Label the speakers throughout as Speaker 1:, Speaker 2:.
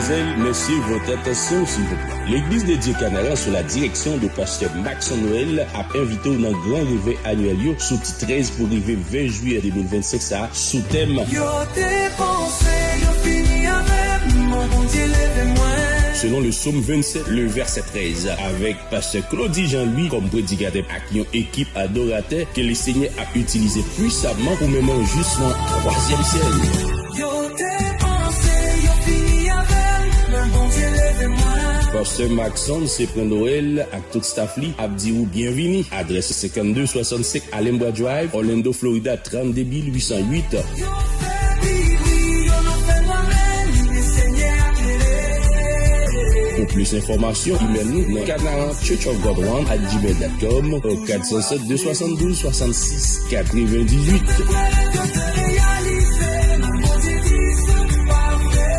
Speaker 1: mademoiselles, messieurs, votre attention s'il vous plaît. L'église de Dieu Canara sous la direction de pasteur Maxon Noël a invité dans le grand réveil annuel sous 13 pour arriver 20 juillet 2025 ça sous thème selon le psaume 27, le verset 13, avec pasteur Claudie Jean-Louis comme prédicateur avec une équipe adorateur que le Seigneur a utilisé puissamment pour me manger juste dans le 3e ciel. Pasteur Maxon, c'est pour Noël, avec tout staff li, a dit ou bienvenue. Adresse 5265 Alhambra Drive, Orlando, Florida, 32 808. Pour plus d'informations, email-nous dans canaanchurchofgodone@gmail.com au 407-272-66-98.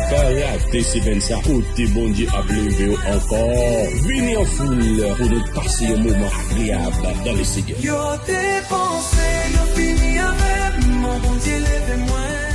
Speaker 1: Rater c'est bien ça, côté bon Dieu a levé encore. Venez en foule pour nous passer un moment agréable dans le Seigneur. Yo t'ai pensé, yo fini avec mon bon Dieu, lève-moi.